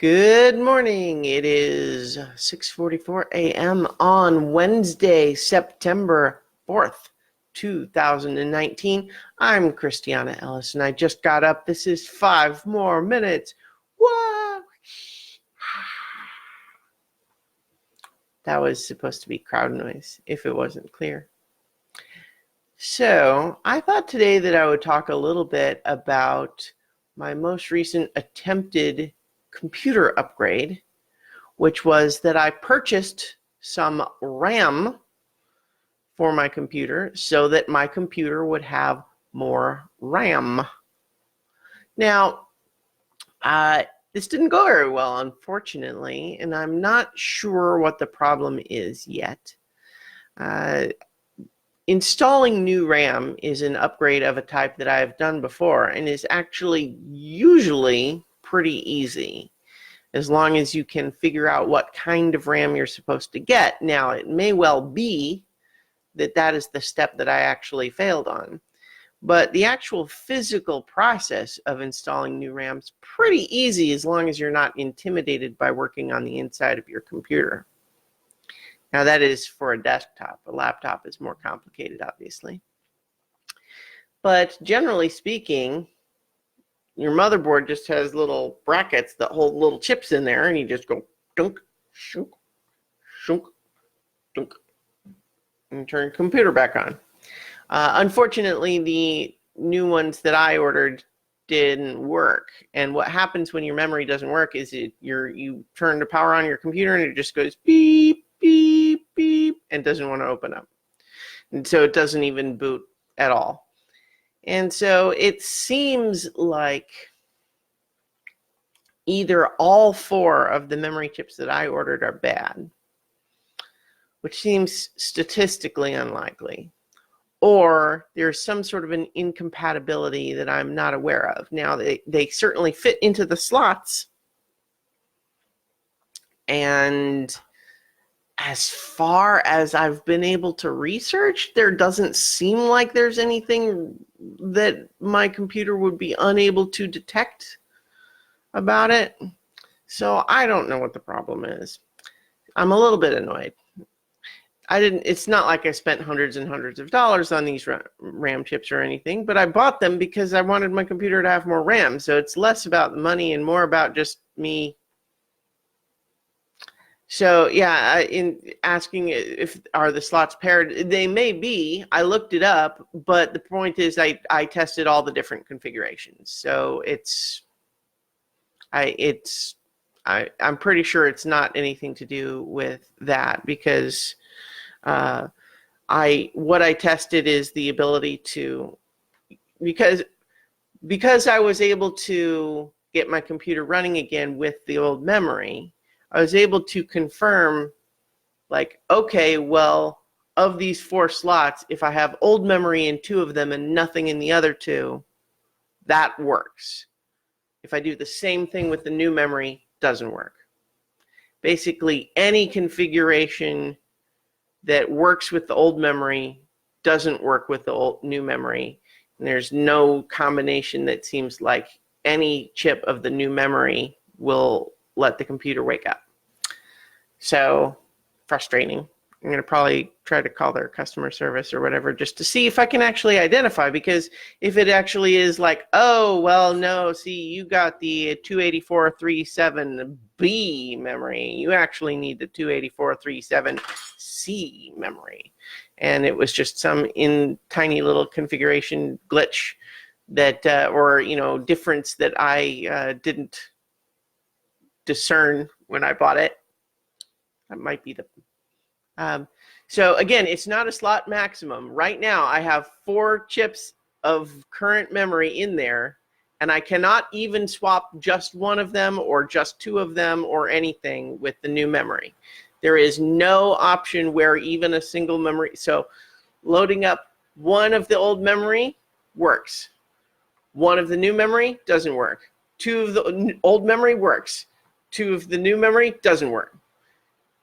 Good morning. It is 6:44 a.m. on Wednesday, September 4th, 2019. I'm Christiana Ellis, and I just got up. This is 5 more minutes. Whoa! That was supposed to be crowd noise, if it wasn't clear. So, I thought today that I would talk a little bit about my most recent attempted computer upgrade, which was that I purchased some RAM for my computer so that my computer would have more RAM. Now, this didn't go very well, unfortunately, and I'm not sure what the problem is yet. Installing new RAM is an upgrade of a type that I've done before and is actually usually pretty easy, as long as you can figure out what kind of RAM you're supposed to get. Now, it may well be that that is the step that I actually failed on, but the actual physical process of installing new RAM is pretty easy as long as you're not intimidated by working on the inside of your computer. Now, that is for a desktop. A laptop is more complicated, obviously. But generally speaking, your motherboard just has little brackets that hold little chips in there, and you just go dunk, shunk, shunk, dunk, and turn your computer back on. Unfortunately, the new ones that I ordered didn't work. And what happens when your memory doesn't work is you turn the power on your computer, and it just goes beep, beep, beep, and doesn't want to open up. And so it doesn't even boot at all. And so it seems like either all 4 of the memory chips that I ordered are bad, which seems statistically unlikely, or there's some sort of an incompatibility that I'm not aware of. Now, they certainly fit into the slots, and as far as I've been able to research, there doesn't seem like there's anything that my computer would be unable to detect about it. So I don't know what the problem is. I'm a little bit annoyed. It's not like I spent hundreds and hundreds of dollars on these RAM chips or anything, but I bought them because I wanted my computer to have more RAM. So it's less about the money and more about just me. So yeah, in asking if are the slots paired, they may be. I looked it up, but the point is I tested all the different configurations. So I'm pretty sure it's not anything to do with that, because what I tested is the ability to, because I was able to get my computer running again with the old memory, I was able to confirm, like, okay, well, of these 4 slots, if I have old memory in 2 of them and nothing in the other 2, that works. If I do the same thing with the new memory, doesn't work. Basically, any configuration that works with the old memory doesn't work with the new memory. And there's no combination that seems like any chip of the new memory will let the computer wake up. So frustrating. I'm going to probably try to call their customer service or whatever just to see if I can actually identify, because if it actually is like, oh, well, no, see, you got the 284.37B memory. You actually need the 284.37C memory. And it was just some tiny little configuration glitch that, or, difference that I didn't discern when I bought it. That might be the... So again, it's not a slot maximum. Right now, I have 4 chips of current memory in there, and I cannot even swap just 1 of them or just 2 of them or anything with the new memory. There is no option where even a single memory... So loading up 1 of the old memory works. 1 of the new memory doesn't work. 2 of the old memory works. 2 of the new memory doesn't work.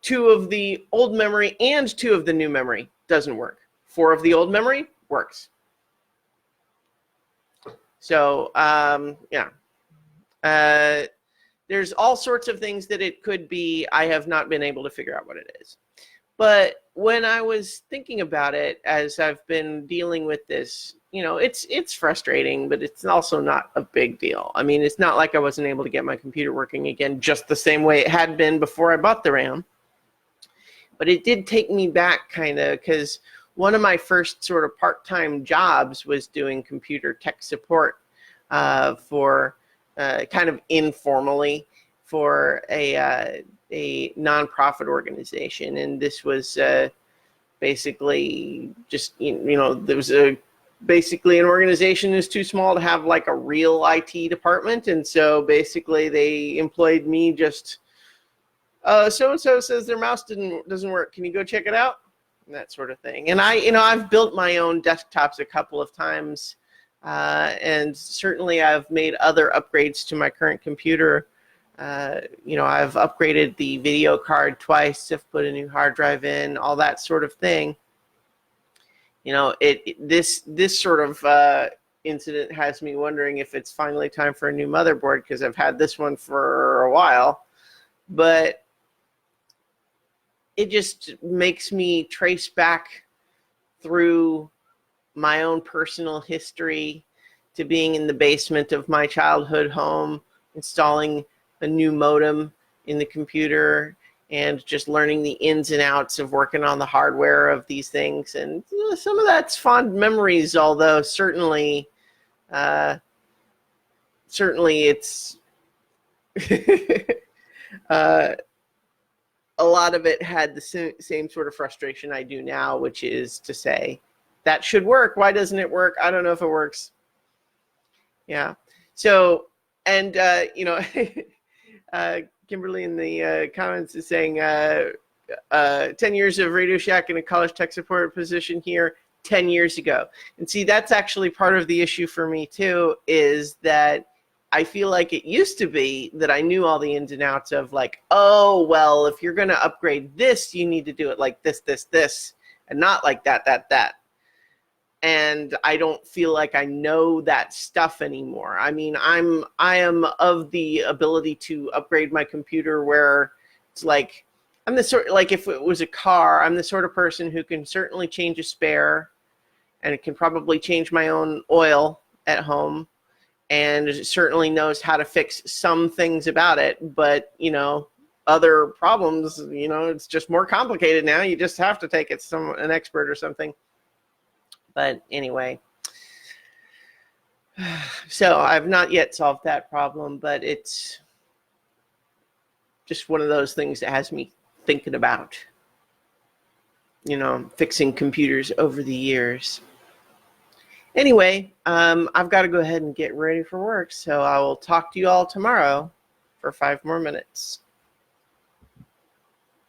2 of the old memory and 2 of the new memory doesn't work. 4 of the old memory works. So, yeah. there's all sorts of things that it could be. I have not been able to figure out what it is. But when I was thinking about it, as I've been dealing with this, it's frustrating, but it's also not a big deal. I mean, it's not like I wasn't able to get my computer working again just the same way it had been before I bought the RAM. But it did take me back kind of, because one of my first sort of part-time jobs was doing computer tech support for kind of informally for a nonprofit organization. And this was basically just, there was basically an organization is too small to have like a real IT department. And so basically they employed me just, so-and-so says their mouse doesn't work. Can you go check it out? And that sort of thing. And I've built my own desktops a couple of times. And certainly I've made other upgrades to my current computer. I've upgraded the video card twice. I've put a new hard drive in, all that sort of thing. This sort of incident has me wondering if it's finally time for a new motherboard, because I've had this one for a while. But it just makes me trace back through my own personal history to being in the basement of my childhood home, installing a new modem in the computer, and just learning the ins and outs of working on the hardware of these things. And some of that's fond memories, although certainly it's a lot of it had the same sort of frustration I do now, which is to say, that should work. Why doesn't it work? I don't know if it works. Yeah. So, and, Kimberly in the comments is saying 10 years of Radio Shack in a college tech support position here 10 years ago. And see, that's actually part of the issue for me too, is that I feel like it used to be that I knew all the ins and outs of like, oh, well, if you're going to upgrade this, you need to do it like this, and not like that. And I don't feel like I know that stuff anymore. I mean, I am of the ability to upgrade my computer where it's like, I'm the sort, like if it was a car, I'm the sort of person who can certainly change a spare, and it can probably change my own oil at home, and certainly knows how to fix some things about it. But, other problems, it's just more complicated now. You just have to take it to an expert or something. But anyway, so I've not yet solved that problem, but it's just one of those things that has me thinking about, fixing computers over the years. Anyway, I've got to go ahead and get ready for work, so I will talk to you all tomorrow for 5 more minutes.